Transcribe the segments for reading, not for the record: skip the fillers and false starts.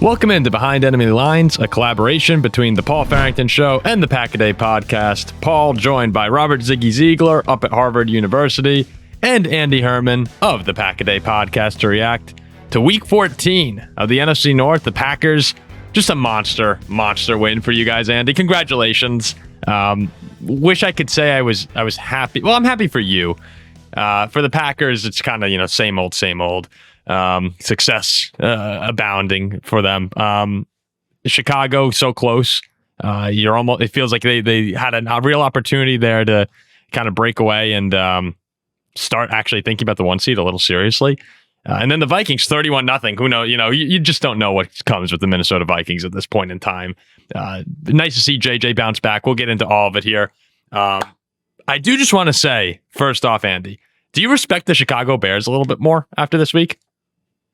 Welcome into Behind Enemy Lines, a collaboration between the Paul Farrington Show and the Pack-A-Day Podcast. Paul joined by Robert Ziggy Ziegler up at Harvard University and Andy Herman of the Pack-A-Day Podcast to react to Week 14 of the NFC North. The Packers, just a monster win for you guys, Andy. Congratulations. Wish I could say I was happy. Well, I'm happy for you. For the Packers, it's kind of, same old. Success abounding for them. Chicago so close. It feels like they had a real opportunity there to kind of break away and start actually thinking about the one seed a little seriously. And then the Vikings 31-0. Who knows? You just don't know what comes with the Minnesota Vikings at this point in time. Nice to see JJ bounce back. We'll get into all of it here. I do just want to say, first off, Andy, do you respect the Chicago Bears a little bit more after this week?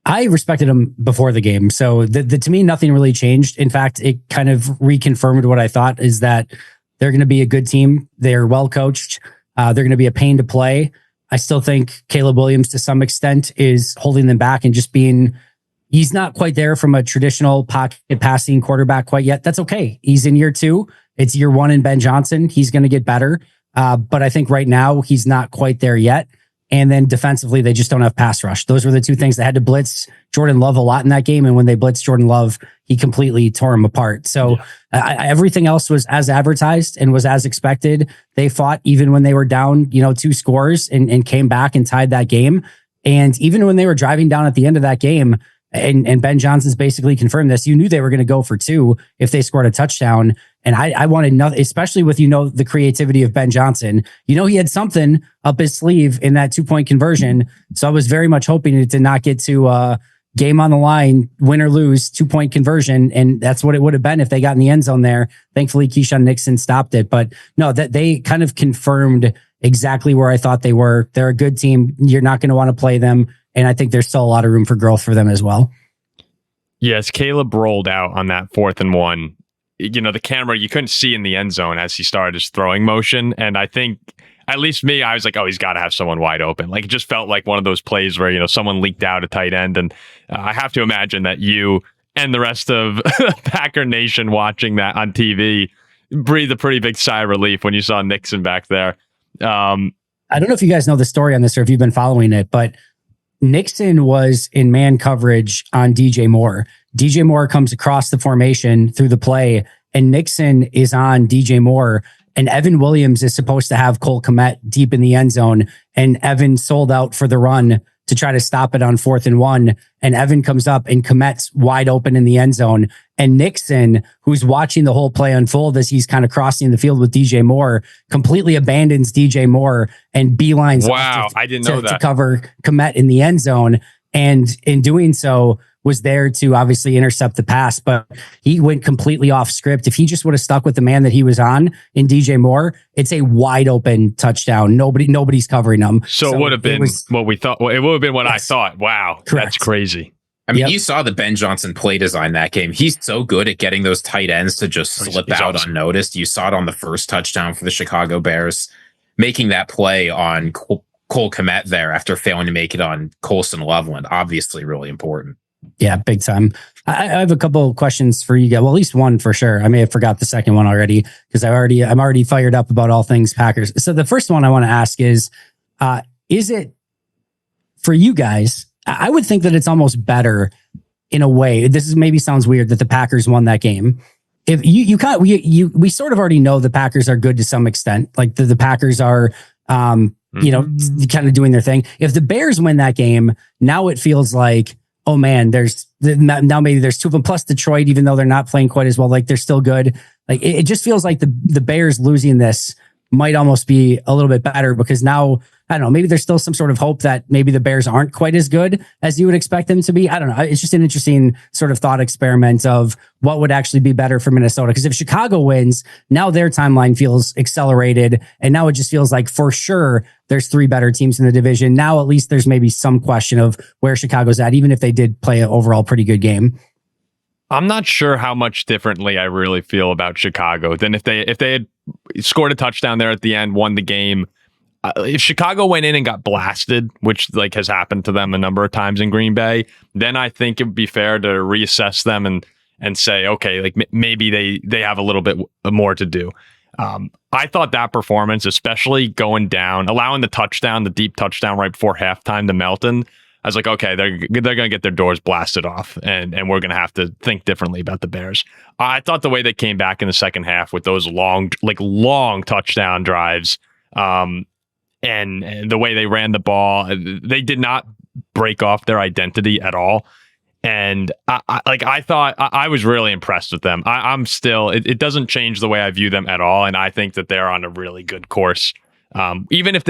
I respected them before the game. So to me, nothing really changed. In fact, it kind of reconfirmed what I thought, is that they're going to be a good team. They're well coached. They're going to be a pain to play. I still think Caleb Williams, to some extent, is holding them back and just he's not quite there from a traditional pocket passing quarterback quite yet. That's okay. He's in year 2. It's year 1 in Ben Johnson. He's going to get better. But I think right now he's not quite there yet. And then defensively, they just don't have pass rush. Those were the two things that had to blitz Jordan Love a lot in that game. And when they blitzed Jordan Love, he completely tore him apart. So everything else was as advertised and was as expected. They fought even when they were down, 2 scores and came back and tied that game. And even when they were driving down at the end of that game, and Ben Johnson's basically confirmed this, you knew they were going to go for 2 if they scored a touchdown. And I wanted nothing, especially with, the creativity of Ben Johnson. He had something up his sleeve in that 2-point conversion. So I was very much hoping it did not get to game on the line, win or lose, 2-point conversion. And that's what it would have been if they got in the end zone there. Thankfully, Keyshawn Nixon stopped it. But no, that they kind of confirmed exactly where I thought they were. They're a good team. You're not going to want to play them. And I think there's still a lot of room for growth for them as well. Yes, Caleb rolled out on that 4th and 1. The camera, you couldn't see in the end zone as he started his throwing motion. And I think, at least me, I was like, oh, he's got to have someone wide open. Like, it just felt like one of those plays where, someone leaked out a tight end. And I have to imagine that you and the rest of Packer Nation watching that on TV breathed a pretty big sigh of relief when you saw Nixon back there. I don't know if you guys know the story on this or if you've been following it, but Nixon was in man coverage on DJ Moore. DJ Moore comes across the formation through the play, and Nixon is on DJ Moore, and Evan Williams is supposed to have Cole Kmet deep in the end zone, and Evan sold out for the run to try to stop it on 4th and 1, and Evan comes up and Kmet's wide open in the end zone, and Nixon, who's watching the whole play unfold as he's kind of crossing the field with DJ Moore, completely abandons DJ Moore and beelines I didn't know that, to cover Kmet in the end zone, and in doing so was there to obviously intercept the pass, but he went completely off script. If he just would have stuck with the man that he was on in DJ Moore, it's a wide open touchdown. Nobody's covering him. So it would have been what we thought. Well, it would have been what I thought. Wow. Correct. That's crazy. I mean, you saw the Ben Johnson play design that game. He's so good at getting those tight ends to just slip out awesome. Unnoticed. You saw it on the first touchdown for the Chicago Bears, making that play on Cole Kmet there after failing to make it on Colson Loveland. Obviously really important. Yeah, big time. I have a couple of questions for you guys. Well, at least one for sure. I may have forgot the second one already because I'm already fired up about all things Packers. So the first one I want to ask is it for you guys? I would think that it's almost better in a way. This is maybe sounds weird that the Packers won that game. If we sort of already know the Packers are good to some extent. Like the Packers are, kind of doing their thing. If the Bears win that game, now it feels like, oh man, now maybe there's 2 of them plus Detroit, even though they're not playing quite as well. Like they're still good. Like it just feels like the Bears losing this might almost be a little bit better because now, I don't know, maybe there's still some sort of hope that maybe the Bears aren't quite as good as you would expect them to be. I don't know. It's just an interesting sort of thought experiment of what would actually be better for Minnesota. Because if Chicago wins, now their timeline feels accelerated. And now it just feels like for sure there's 3 better teams in the division. Now at least there's maybe some question of where Chicago's at, even if they did play an overall pretty good game. I'm not sure how much differently I really feel about Chicago than if they had scored a touchdown there at the end, won the game. if Chicago went in and got blasted, which like has happened to them a number of times in Green Bay, then I think it would be fair to reassess them and say, okay, like maybe they have a little bit more to do. I thought that performance, especially going down, allowing the deep touchdown right before halftime to Melton, I was like, okay, they're going to get their doors blasted off, and we're going to have to think differently about the Bears. I thought the way they came back in the second half with those long touchdown drives, and the way they ran the ball, they did not break off their identity at all. And I thought I was really impressed with them. I'm still, it doesn't change the way I view them at all. And I think that they're on a really good course. Even if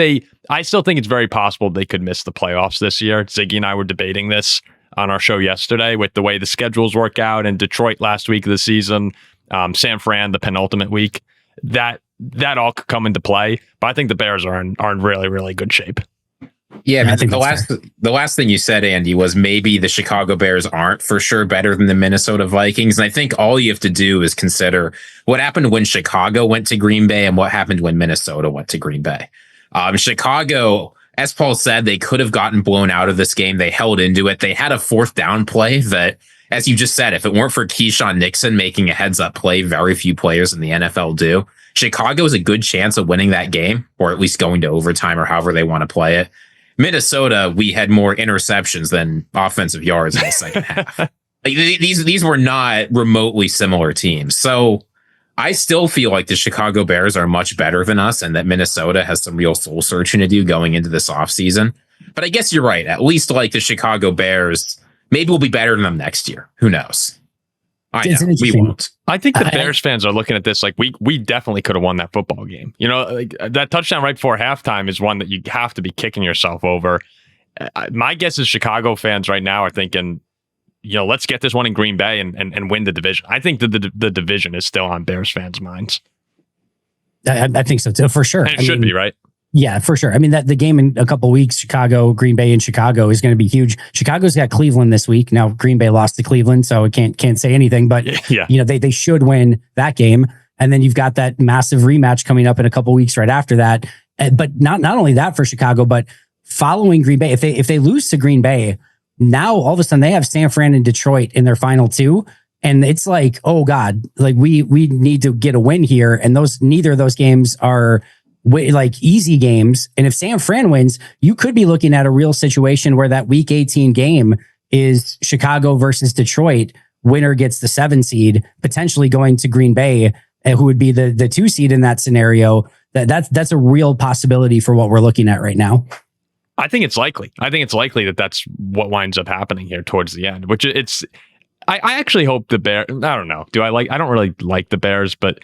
I still think it's very possible they could miss the playoffs this year. Ziggy and I were debating this on our show yesterday with the way the schedules work out, and Detroit last week of the season, San Fran the penultimate week, that all could come into play. But I think the Bears are in really, really good shape. Yeah, I think the last thing you said, Andy, was maybe the Chicago Bears aren't for sure better than the Minnesota Vikings. And I think all you have to do is consider what happened when Chicago went to Green Bay and what happened when Minnesota went to Green Bay. Chicago, as Paul said, they could have gotten blown out of this game. They held into it. They had a fourth down play that, as you just said, if it weren't for Keyshawn Nixon making a heads up play, very few players in the NFL do. Chicago has a good chance of winning that game, or at least going to overtime, or however they want to play it. Minnesota, we had more interceptions than offensive yards in the second half. These were not remotely similar teams. So I still feel like the Chicago Bears are much better than us, and that Minnesota has some real soul searching to do going into this offseason. But I guess you're right. At least like the Chicago Bears, maybe we'll be better than them next year. Who knows? I know, we won't. I think the Bears fans are looking at this like we definitely could have won that football game. You know, like that touchdown right before halftime is one that you have to be kicking yourself over. My guess is Chicago fans right now are thinking, you know, let's get this one in Green Bay and win the division. I think the division is still on Bears fans' minds. I think so too, for sure. And it should be, right? Yeah, for sure. I mean, that the game in a couple of weeks, Chicago, Green Bay in Chicago, is going to be huge. Chicago's got Cleveland this week. Now, Green Bay lost to Cleveland, so it can't say anything. But yeah. You know, they should win that game. And then you've got that massive rematch coming up in a couple of weeks right after that. But not only that for Chicago, but following Green Bay, if they lose to Green Bay, now all of a sudden they have San Fran and Detroit in their final two. And it's like, oh God, like we need to get a win here. And neither of those games are like easy games. And if San Fran wins, you could be looking at a real situation where that week 18 game is Chicago versus Detroit. Winner gets the 7 seed, potentially going to Green Bay, who would be the 2 seed in that scenario. That's a real possibility for what we're looking at right now. I think it's likely. That that's what winds up happening here towards the end, which I actually hope the Bears, I don't know. I don't really like the Bears, but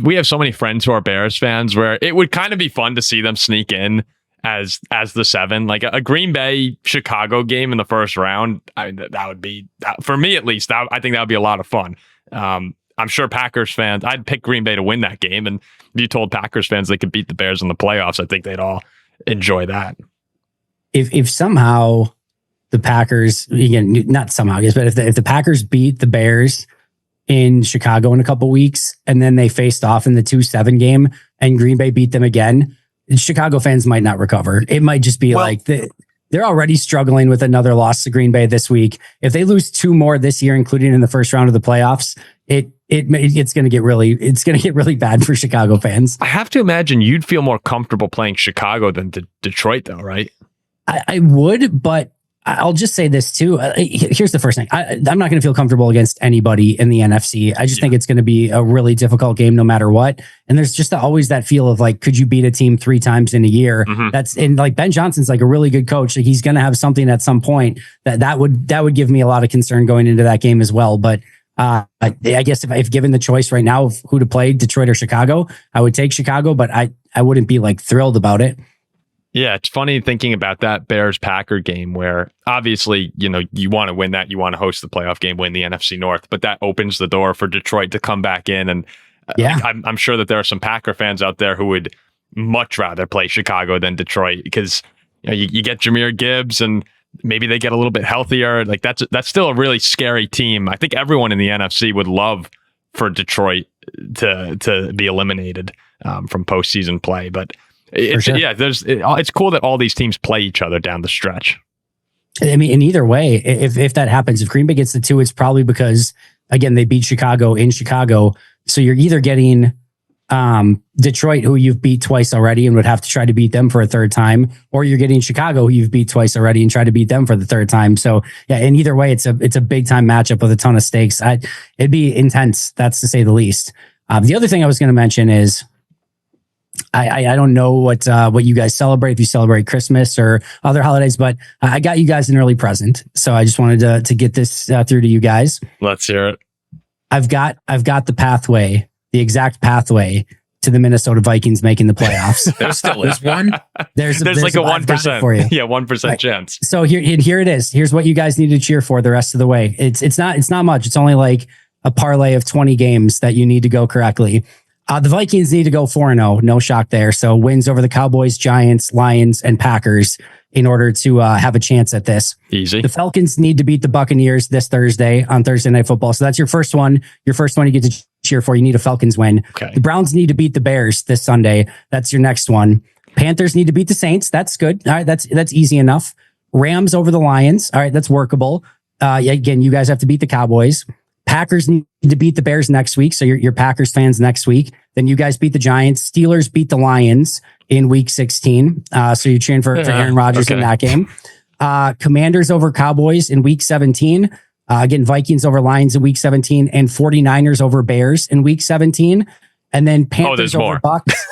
we have so many friends who are Bears fans where it would kind of be fun to see them sneak in as the 7, like a Green Bay Chicago game in the first round. I mean, that would be, for me at least, I think that would be a lot of fun. I'm sure Packers fans, I'd pick Green Bay to win that game. And if you told Packers fans they could beat the Bears in the playoffs, I think they'd all enjoy that. If somehow the Packers, again, not somehow, I guess, but if the Packers beat the Bears in Chicago in a couple weeks, and then they faced off in the 2-7 game and Green Bay beat them again, Chicago fans might not recover. It might just be they're already struggling with another loss to Green Bay this week. If they lose 2 more this year, including in the first round of the playoffs, it's going to get really bad for Chicago fans. I have to imagine you'd feel more comfortable playing Chicago than Detroit, though, right? I would, but I'll just say this too. Here's the first thing. I'm not going to feel comfortable against anybody in the NFC. I just think it's going to be a really difficult game no matter what. And there's just always that feel of like, could you beat a team 3 times in a year? Mm-hmm. That's in like Ben Johnson's like a really good coach. Like he's going to have something at some point that would give me a lot of concern going into that game as well. But I guess if given the choice right now of who to play, Detroit or Chicago, I would take Chicago, but I wouldn't be like thrilled about it. Yeah, it's funny thinking about that Bears-Packer game where obviously, you know, you want to win that. You want to host the playoff game, win the NFC North, but that opens the door for Detroit to come back in. And I'm sure that there are some Packer fans out there who would much rather play Chicago than Detroit because you know, you get Jahmyr Gibbs and maybe they get a little bit healthier. Like that's still a really scary team. I think everyone in the NFC would love for Detroit to be eliminated from postseason play, but It's cool that all these teams play each other down the stretch. I mean, in either way, if that happens, if Green Bay gets the 2, it's probably because, again, they beat Chicago in Chicago. So you're either getting Detroit, who you've beat twice already and would have to try to beat them for a third time, or you're getting Chicago, who you've beat twice already and try to beat them for the third time. So yeah, in either way, it's a big time matchup with a ton of stakes. It'd be intense. That's to say the least. The other thing I was going to mention is I don't know what you guys celebrate, if you celebrate Christmas or other holidays, but I got you guys an early present. So I just wanted to get this through to you guys. Let's hear it. I've got the pathway, the exact pathway to the Minnesota Vikings making the playoffs. There still is one. There's like a 1% for you. Yeah, 1% right. chance. So here it is. Here's what you guys need to cheer for the rest of the way. It's not much. It's only like a parlay of 20 games that you need to go correctly. The Vikings need to go 4-0. No shock there. So wins over the Cowboys, Giants, Lions, and Packers in order to have a chance at this. Easy. The Falcons need to beat the Buccaneers this Thursday on Thursday Night Football. So that's your first one. Your first one you get to cheer for. You need a Falcons win. Okay. The Browns need to beat the Bears this Sunday. That's your next one. Panthers need to beat the Saints. That's good. All right. That's easy enough. Rams over the Lions. All right. That's workable. Again, you guys have to beat the Cowboys. Packers need to beat the Bears next week. So you're Packers fans next week. Then you guys beat the Giants. Steelers beat the Lions in week 16. So you're cheering for Aaron Rodgers in that game. Commanders over Cowboys in week 17. Again, Vikings over Lions in week 17 and 49ers over Bears in week 17. And then Panthers over Bucks.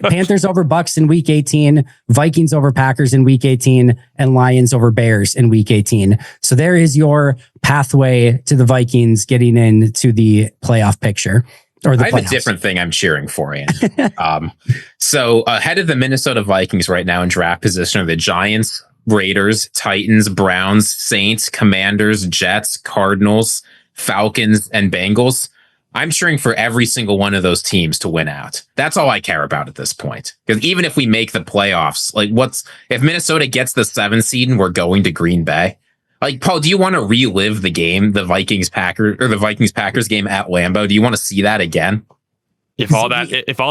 Panthers over Bucks in week 18, Vikings over Packers in week 18, and Lions over Bears in week 18. So there is your pathway to the Vikings getting into the playoff picture. Or the I have a different thing I'm cheering for, Andy. So ahead of the Minnesota Vikings right now in draft position are the Giants, Raiders, Titans, Browns, Saints, Commanders, Jets, Cardinals, Falcons, and Bengals. I'm cheering for every single one of those teams to win out. That's all I care about at this point. Because even if we make the playoffs, like if Minnesota gets the 7th seed and we're going to Green Bay? Like, Paul, do you want to relive the game, the Vikings-Packers game at Lambeau? Do you want to see that again? If all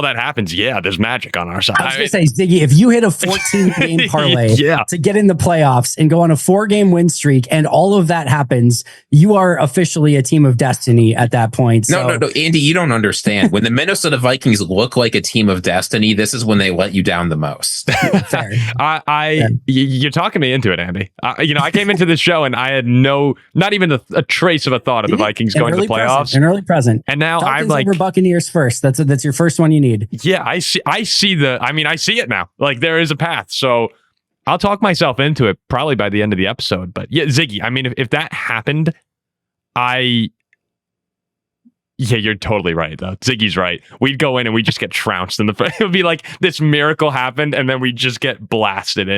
that happens, yeah, there's magic on our side. I was going to say, Ziggy, if you hit a 14-game parlay to get in the playoffs and go on a 4-game win streak and all of that happens, you are officially a team of destiny at that point. So. No, Andy, you don't understand. When the Minnesota Vikings look like a team of destiny, this is when they let you down the most. Fair. You're talking me into it, Andy. I came into this show and I had not even a trace of a thought of the Vikings going to the playoffs. An early present. And now Falcons I'm like over Buccaneers first. That's your first one you need. Yeah, I see it now. Like there is a path. So I'll talk myself into it probably by the end of the episode. But yeah, Ziggy, I mean, if that happened, you're totally right though. Ziggy's right. We'd go in and we just get trounced in the it would be like this miracle happened and then we just get blasted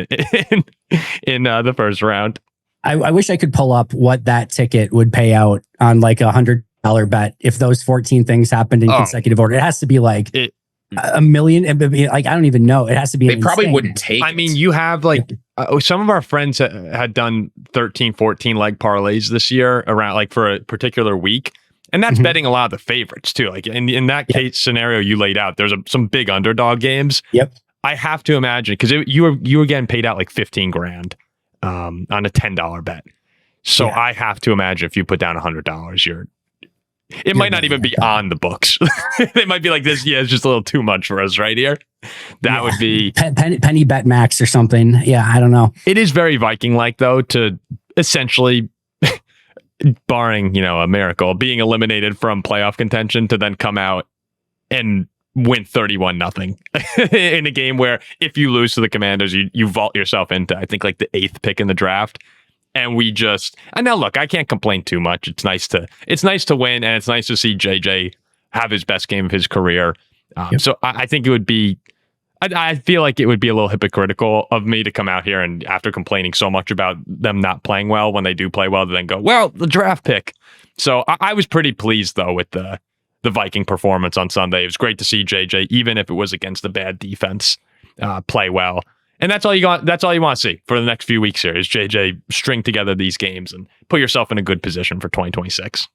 in the first round. I wish I could pull up what that ticket would pay out on like $100 bet if those 14 things happened in consecutive order. It has to be like a million. Like I don't even know. It has to be. They probably wouldn't take. I mean, you have like some of our friends had done 13, 14 leg parlays this year around like for a particular week, and that's betting a lot of the favorites too. Like in that case scenario you laid out, there's some big underdog games. Yep. I have to imagine because you were getting paid out like $15,000 on a $10 bet. So I have to imagine if you put down $100, it might not even be on the books. It might be like this. Yeah, it's just a little too much for us right here. That would be penny bet max or something. Yeah, I don't know. It is very Viking-like though to essentially, barring a miracle, being eliminated from playoff contention to then come out and win 31-0 in a game where if you lose to the Commanders, you vault yourself into I think like the 8th pick in the draft. And now look, I can't complain too much. It's nice to win, and it's nice to see JJ have his best game of his career. So I think it would be, I feel like it would be a little hypocritical of me to come out here and after complaining so much about them not playing well when they do play well, to then go, well, the draft pick. So I was pretty pleased though with the Viking performance on Sunday. It was great to see JJ, even if it was against a bad defense, play well. And that's all you got. That's all you want to see for the next few weeks here is JJ string together these games and put yourself in a good position for 2026.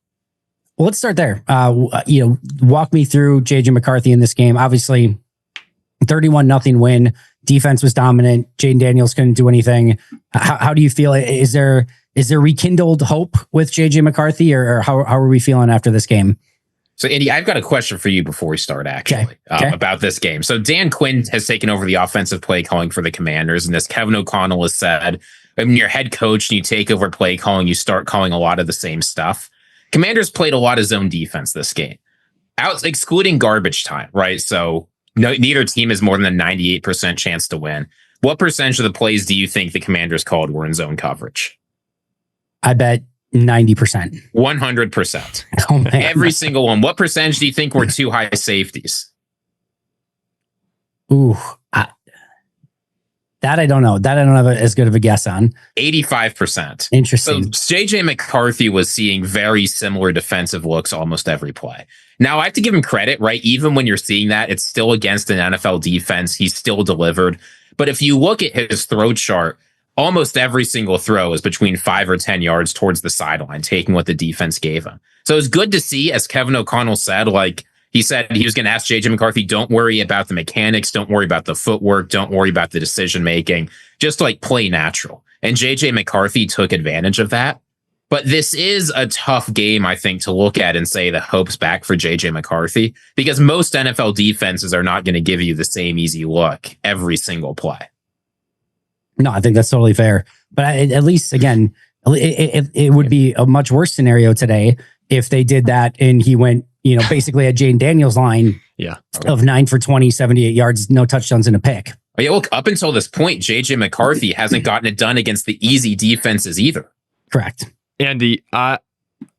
Well, let's start there. Walk me through JJ McCarthy in this game. Obviously, 31-0 win. Defense was dominant. Jaden Daniels couldn't do anything. How do you feel? Is there rekindled hope with JJ McCarthy, or how are we feeling after this game? So, Andy, I've got a question for you before we start, actually, about this game. So, Dan Quinn has taken over the offensive play calling for the Commanders, and as Kevin O'Connell has said, when you're head coach and you take over play calling, you start calling a lot of the same stuff. Commanders played a lot of zone defense this game, excluding garbage time, right? So, neither team has more than a 98% chance to win. What percentage of the plays do you think the Commanders called were in zone coverage? I bet 90%. 100%. Oh, man. Every single one. What percentage do you think were too high safeties? Ooh, that I don't know. That I don't have as good of a guess on. 85%. Interesting. So JJ McCarthy was seeing very similar defensive looks almost every play. Now, I have to give him credit, right? Even when you're seeing that, it's still against an NFL defense. He's still delivered. But if you look at his throw chart, almost every single throw is between 5 or 10 yards towards the sideline, taking what the defense gave him. So it's good to see, as Kevin O'Connell said, he said he was going to ask JJ McCarthy, don't worry about the mechanics, don't worry about the footwork, don't worry about the decision making, just play natural. And JJ McCarthy took advantage of that. But this is a tough game, I think, to look at and say the hope's back for JJ McCarthy, because most NFL defenses are not going to give you the same easy look every single play. No, I think that's totally fair. But at least, again, it would be a much worse scenario today if they did that and he went, basically at Jaden Daniels' line of 9 for 20, 78 yards, no touchdowns and a pick. Oh, yeah, look, up until this point, JJ McCarthy hasn't gotten it done against the easy defenses either. Correct. Andy, I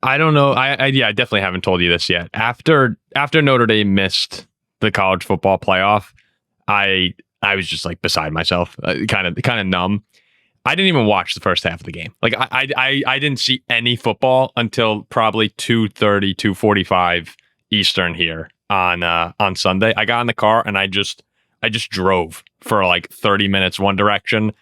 don't know. I definitely haven't told you this yet. After Notre Dame missed the college football playoff, I was just beside myself, kind of numb. I didn't even watch the first half of the game. I didn't see any football until probably 2:30, 2:45 Eastern here on Sunday. I got in the car and I just drove for 30 minutes one direction,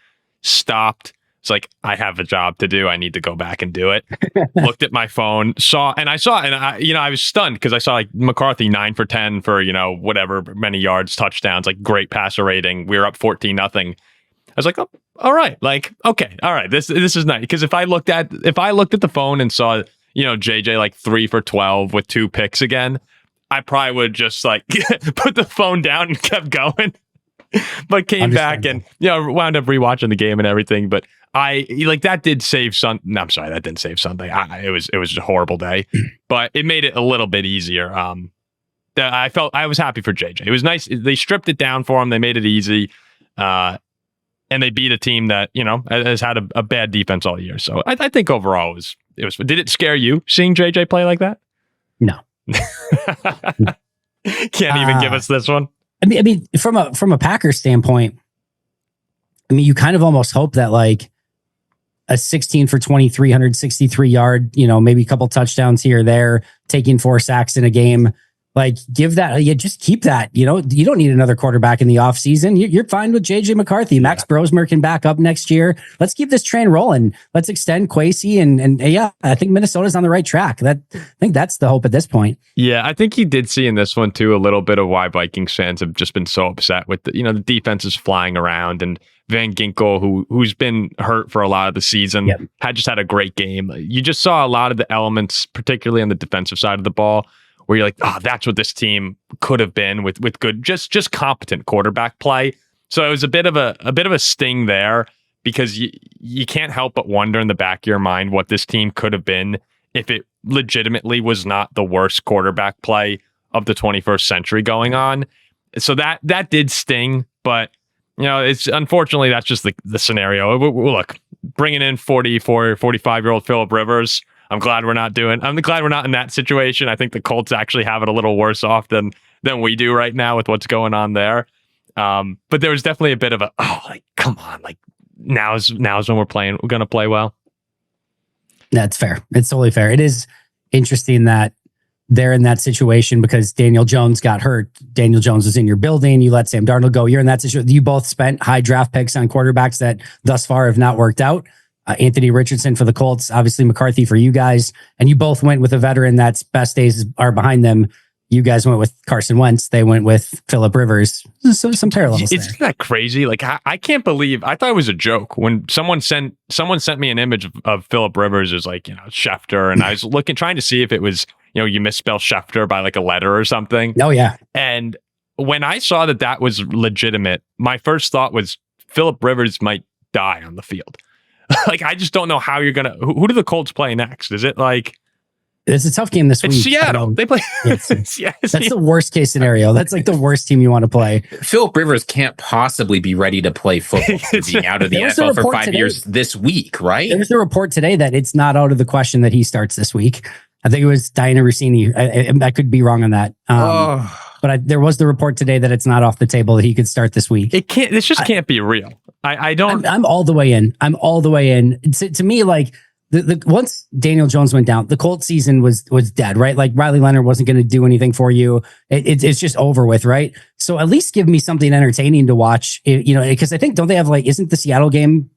stopped. It's I have a job to do. I need to go back and do it. Looked at my phone, and I was stunned because I saw McCarthy 9 for 10 for, whatever many yards, touchdowns, great passer rating. We were up 14-0. I was oh, all right. Okay. All right. This is nice. Because if I looked at the phone and saw, JJ 3 for 12 with 2 picks again, I probably would just put the phone down and kept going. But came back and wound up rewatching the game and everything. But that did save Sunday. No, I'm sorry, that didn't save Sunday. It was a horrible day, but it made it a little bit easier. I was happy for JJ. It was nice. They stripped it down for him. They made it easy, and they beat a team that has had a bad defense all year. So I think overall it was. Did it scare you seeing JJ play like that? No. Can't even give us this one. I mean, from a Packers standpoint, you kind of almost hope that a 16 for 20, 363 yard, maybe a couple touchdowns here or there, taking 4 sacks in a game. Give that, just keep that. You don't need another quarterback in the offseason. You're fine with JJ McCarthy. Max Brosmer can back up next year. Let's keep this train rolling. Let's extend Kwesi. And I think Minnesota's on the right track. I think that's the hope at this point. Yeah, I think you did see in this one, too, a little bit of why Vikings fans have just been so upset with the defense is flying around, and Van Ginkel, who's been hurt for a lot of the season, had a great game. You just saw a lot of the elements, particularly on the defensive side of the ball, where you're that's what this team could have been with good, just competent quarterback play. So it was a bit of a sting there, because you can't help but wonder in the back of your mind what this team could have been if it legitimately was not the worst quarterback play of the 21st century going on. So that did sting, but it's unfortunately that's just the scenario. Look, bringing in 45-year-old Phillip Rivers, I'm glad we're not in that situation. I think the Colts actually have it a little worse off than we do right now with what's going on there. But there was definitely a bit of come on, now's when we're going to play well. That's fair. It's totally fair. It is interesting that they're in that situation because Daniel Jones got hurt. Daniel Jones was in your building. You let Sam Darnold go. You're in that situation. You both spent high draft picks on quarterbacks that thus far have not worked out. Anthony Richardson for the Colts, obviously McCarthy for you guys. And you both went with a veteran that's best days are behind them. You guys went with Carson Wentz. They went with Phillip Rivers. So some parallels there. Isn't that crazy? Like, I can't believe, I thought it was a joke when someone sent me an image of Phillip Rivers as like, Schefter. And I was trying to see if it was, you misspell Schefter by like a letter or something. Oh, yeah. And when I saw that was legitimate, my first thought was Phillip Rivers might die on the field. Like, I just don't know how you're going to, who do the Colts play next? Is it like, it's a tough game this week. It's Seattle. They play. That's the worst case scenario. That's like the worst team you want to play. Phillip Rivers can't possibly be ready to play football for being out of the NFL for 5 years this week, right? There was a report today that it's not out of the question that he starts this week. I think it was Diana Rossini. I could be wrong on that. But there was the report today that it's not off the table that he could start this week. It can't. This just can't be real. I don't. I'm all the way in. To me, like. Once Daniel Jones went down, the Colts season was dead, right? Like Riley Leonard wasn't going to do anything for you. It's just over with, right? So at least give me something entertaining to watch, because I think, don't they have like, isn't the Seattle game?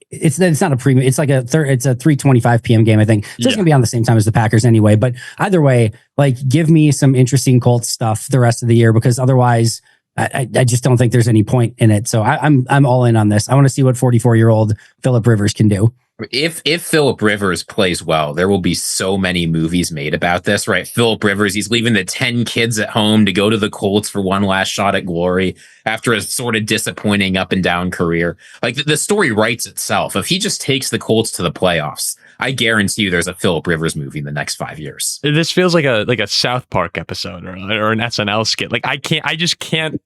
It's not a premium. It's like it's a 3:25 p.m. game, I think. So it's going to be on the same time as the Packers anyway. But either way, like give me some interesting Colts stuff the rest of the year, because otherwise I just don't think there's any point in it. So I'm all in on this. I want to see what 44-year-old Phillip Rivers can do. If Phillip Rivers plays well, there will be so many movies made about this, right? Phillip Rivers, he's leaving the 10 kids at home to go to the Colts for one last shot at glory after a sort of disappointing up and down career. Like the story writes itself. If he just takes the Colts to the playoffs, I guarantee you there's a Phillip Rivers movie in the next 5 years. This feels like a South Park episode or an SNL skit. Like I just can't.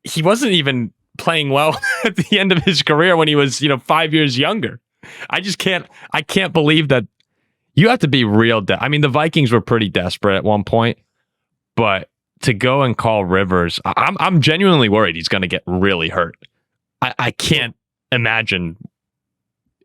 He wasn't even playing well at the end of his career when he was, 5 years younger. I can't believe that. You have to be real. I mean, the Vikings were pretty desperate at one point, but to go and call Rivers, I'm genuinely worried he's going to get really hurt. I can't imagine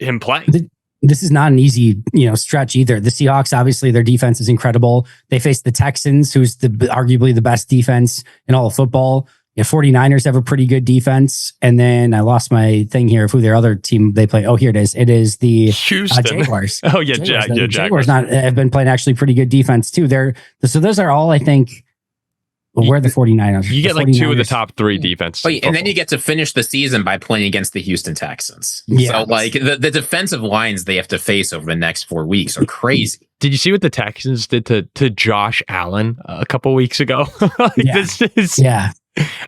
him playing. This is not an easy, stretch either. The Seahawks, obviously, their defense is incredible. They face the Texans, who's arguably the best defense in all of football. 49ers have a pretty good defense. And then I lost my thing here of who their other team they play. Oh, here it is. It is the Jaguars. Oh, yeah. Jaguars. Jaguars have been playing actually pretty good defense too. So those are all, I think, we're the 49ers. You get like 2 of the top 3 defense. And then you get to finish the season by playing against the Houston Texans. Yeah. So like the defensive lines they have to face over the next 4 weeks are crazy. Did you see what the Texans did to Josh Allen a couple weeks ago?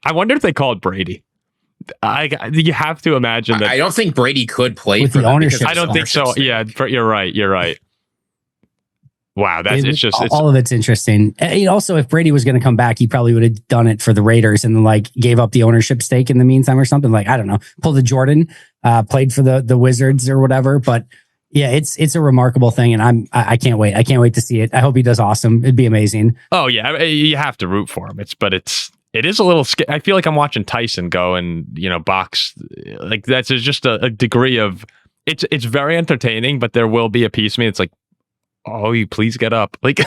I wonder if they called Brady. You have to imagine that. I don't think Brady could play with for the ownership. I don't think so. Yeah, you're right. Wow, all of it's interesting. And also, if Brady was going to come back, he probably would have done it for the Raiders and like gave up the ownership stake in the meantime or something. Like, I don't know, pulled a Jordan, played for the Wizards or whatever. But yeah, it's a remarkable thing, and I can't wait. I can't wait to see it. I hope he does awesome. It'd be amazing. Oh yeah, you have to root for him. It is a little scary. I feel like I'm watching Tyson go and, box. Like that's just a degree of it's very entertaining, but there will be a piece of me. It's like, oh, you please get up. Like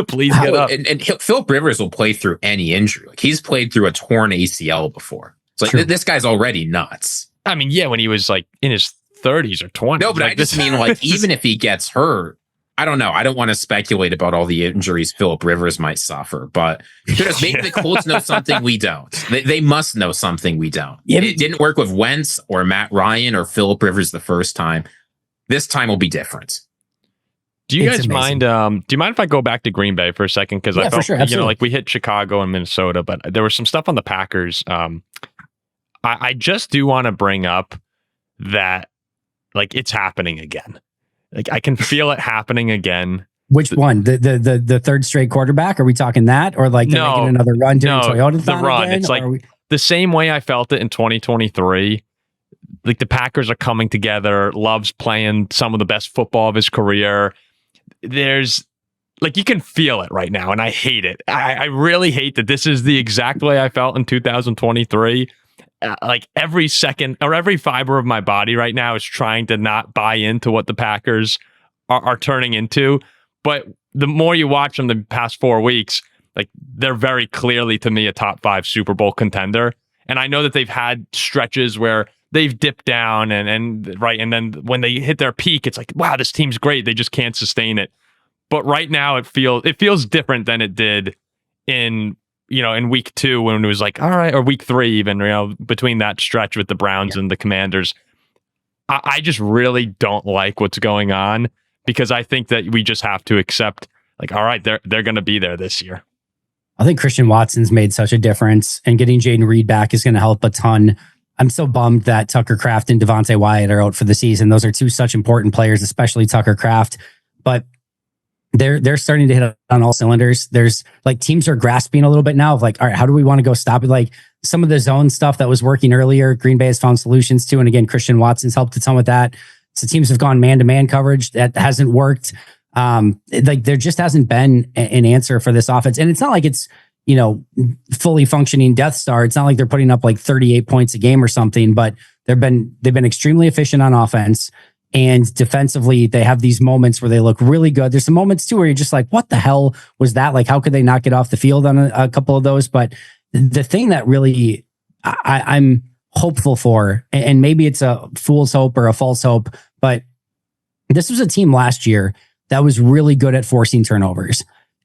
please get up. And Phillip Rivers will play through any injury. Like he's played through a torn ACL before. It's like this guy's already nuts. I mean, yeah, when he was like in his 30s or 20s. No, but I just mean like even if he gets hurt, I don't know. I don't want to speculate about all the injuries Phillip Rivers might suffer, but maybe the Colts know something we don't. They must know something we don't. Yeah, it didn't work with Wentz or Matt Ryan or Phillip Rivers the first time. This time will be different. Do you guys mind? Do you mind if I go back to Green Bay for a second? Because I felt, like we hit Chicago and Minnesota, but there was some stuff on the Packers. I just do want to bring up that, like, it's happening again. Like I can feel it happening again. Which one? The third straight quarterback? Are we talking that, or like they're making another run during Toyota? The run. Again, it's like the same way I felt it in 2023. Like the Packers are coming together. Love's playing some of the best football of his career. There's like you can feel it right now, and I hate it. I really hate that this is the exact way I felt in 2023. Like every second or every fiber of my body right now is trying to not buy into what the Packers are turning into. But the more you watch them the past 4 weeks, like they're very clearly to me a top 5 Super Bowl contender. And I know that they've had stretches where they've dipped down and then when they hit their peak, it's like, wow, this team's great. They just can't sustain it. But right now it feels different than it did in week 2 when it was like, all right, or week 3 even, between that stretch with the Browns and the Commanders. I just really don't like what's going on, because I think that we just have to accept, like, all right, they're going to be there this year. I think Christian Watson's made such a difference, and getting Jaden Reed back is going to help a ton. I'm so bummed that Tucker Kraft and Devontae Wyatt are out for the season. Those are two such important players, especially Tucker Kraft. But they're starting to hit on all cylinders. There's like teams are grasping a little bit now of like, all right, how do we want to go stop it? Like some of the zone stuff that was working earlier, Green Bay has found solutions to. And again, Christian Watson's helped a ton with that. So teams have gone man-to-man coverage. That hasn't worked. Like there just hasn't been an answer for this offense. And it's not like it's, fully functioning Death Star. It's not like they're putting up like 38 points a game or something, but they've been extremely efficient on offense. And defensively, they have these moments where they look really good. There's some moments too where you're just like, what the hell was that? Like, how could they not get off the field on a couple of those? But the thing that really I'm hopeful for, and maybe it's a fool's hope or a false hope, but this was a team last year that was really good at forcing turnovers.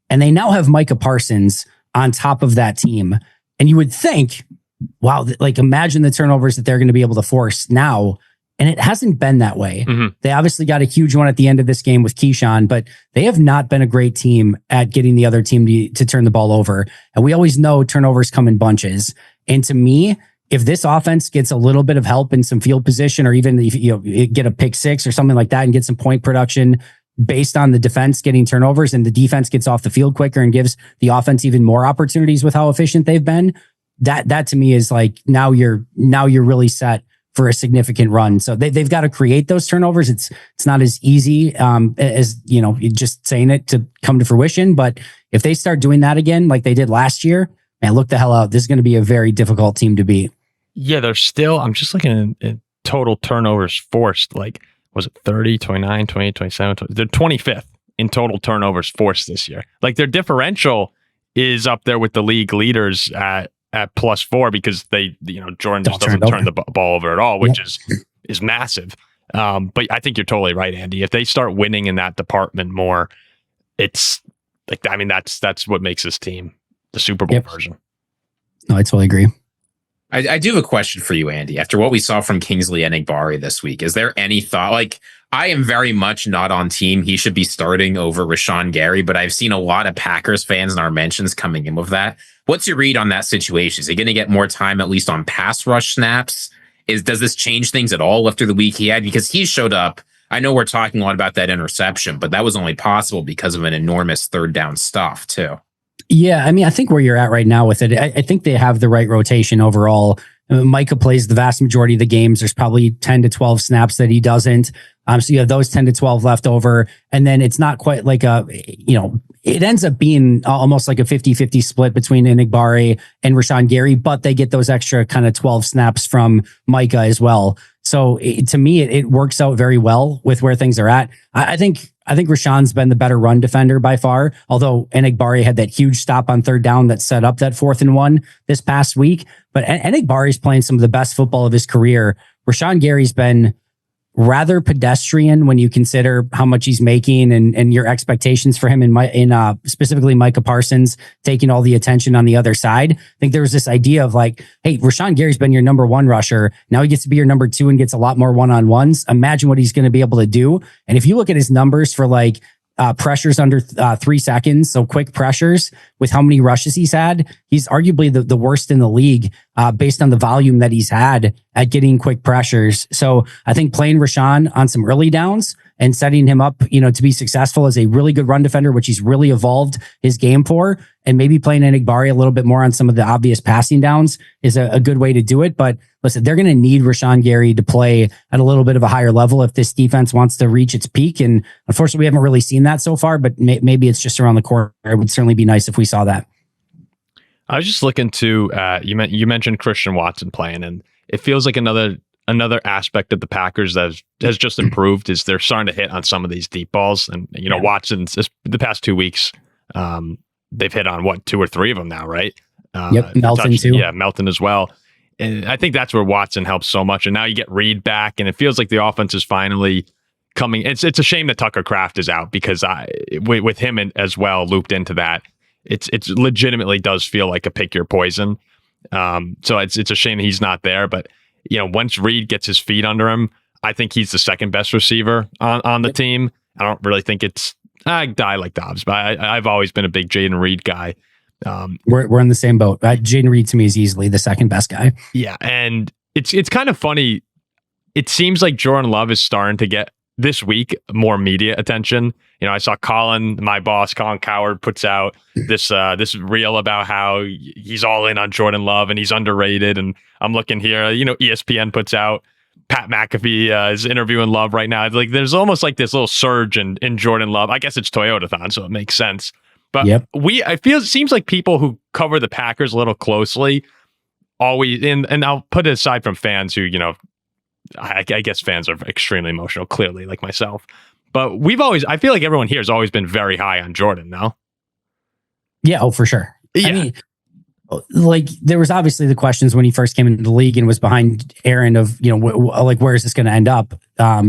And they now have Micah Parsons on top of that team. And you would think, wow, like imagine the turnovers that they're going to be able to force now. And it hasn't been that way. Mm-hmm. They obviously got a huge one at the end of this game with Keyshawn, but they have not been a great team at getting the other team to turn the ball over. And we always know turnovers come in bunches. And to me, if this offense gets a little bit of help in some field position, or even if get a pick 6 or something like that and get some point production based on the defense getting turnovers, and the defense gets off the field quicker and gives the offense even more opportunities with how efficient they've been, that to me is like, now you're really set for a significant run. So they've got to create those turnovers. It's not as easy as just saying it to come to fruition. But if they start doing that again, like they did last year, man, look the hell out. This is going to be a very difficult team to beat. Yeah, they're still, I'm just looking at total turnovers forced. Like, was it 30, 29, 28, 27? 20, they're 25th in total turnovers forced this year. Like their differential is up there with the league leaders at +4, because they, Jordan just doesn't turn the ball over at all, which is massive. But I think you're totally right, Andy. If they start winning in that department more, it's like, I mean, that's what makes this team the Super Bowl version. No, I totally agree. I do have a question for you, Andy. After what we saw from Kingsley Enagbare this week, is there any thought, like, I am very much not on team he should be starting over Rashawn Gary, but I've seen a lot of Packers fans in our mentions coming in with that. What's your read on that situation? Is he going to get more time, at least on pass rush snaps? Does this change things at all after the week he had? Because he showed up. I know we're talking a lot about that interception, but that was only possible because of an enormous third down stuff too. Yeah, I mean, I think where you're at right now with it, I think they have the right rotation overall. Micah plays the vast majority of the games. There's probably 10 to 12 snaps that he doesn't. So you have those 10 to 12 left over. And then it's not quite like it ends up being almost like a 50-50 split between Enagbare and Rashawn Gary, but they get those extra kind of 12 snaps from Micah as well. So to me, it works out very well with where things are at. I think Rashawn's been the better run defender by far, although Enagbare had that huge stop on third down that set up that 4th and 1 this past week. But Enagbare is playing some of the best football of his career. Rashawn Gary's been rather pedestrian when you consider how much he's making and your expectations for him in specifically Micah Parsons taking all the attention on the other side. I think there was this idea of like, hey, Rashawn Gary's been your number 1 rusher. Now he gets to be your number 2 and gets a lot more one-on-ones. Imagine what he's going to be able to do. And if you look at his numbers for like pressures under 3 seconds, so quick pressures with how many rushes he's had, he's arguably the worst in the league based on the volume that he's had at getting quick pressures. So I think playing Rashawn on some early downs and setting him up, to be successful as a really good run defender, which he's really evolved his game for, and maybe playing Enagbare a little bit more on some of the obvious passing downs is a good way to do it. But listen, they're going to need Rashawn Gary to play at a little bit of a higher level if this defense wants to reach its peak. And unfortunately, we haven't really seen that so far, but maybe it's just around the corner. It would certainly be nice if we saw that. I was just looking to, you mentioned Christian Watson playing, and it feels like another aspect of the Packers that has just improved is they're starting to hit on some of these deep balls. And, Watson's the past 2 weeks, they've hit on 2 or 3 of them now, right? Melton too. Yeah, Melton as well. And I think that's where Watson helps so much. And now you get Reed back, and it feels like the offense is finally coming. It's a shame that Tucker Kraft is out because with him as well looped into that, it's legitimately does feel like a pick your poison. So it's a shame he's not there. But once Reed gets his feet under him, I think he's the second best receiver on the team. I don't really think it's I die like Dobbs, but I've always been a big Jaden Reed guy. We're in the same boat. Jaden Reed to me is easily the second best guy. Yeah, and it's kind of funny. It seems like Jordan Love is starting to get this week more media attention. I saw my boss, Colin Cowherd, puts out this reel about how he's all in on Jordan Love and he's underrated. And I'm looking here, ESPN puts out Pat McAfee is interviewing Love right now. It's like there's almost like this little surge in Jordan Love. I guess it's Toyotathon, so it makes sense. But it seems like people who cover the Packers a little closely always, and I'll put it aside from fans who, I guess fans are extremely emotional, clearly, like myself. But I feel like everyone here has always been very high on Jordan, no? Yeah, for sure. Yeah. I mean, like there was obviously the questions when he first came into the league and was behind Aaron of, where is this going to end up?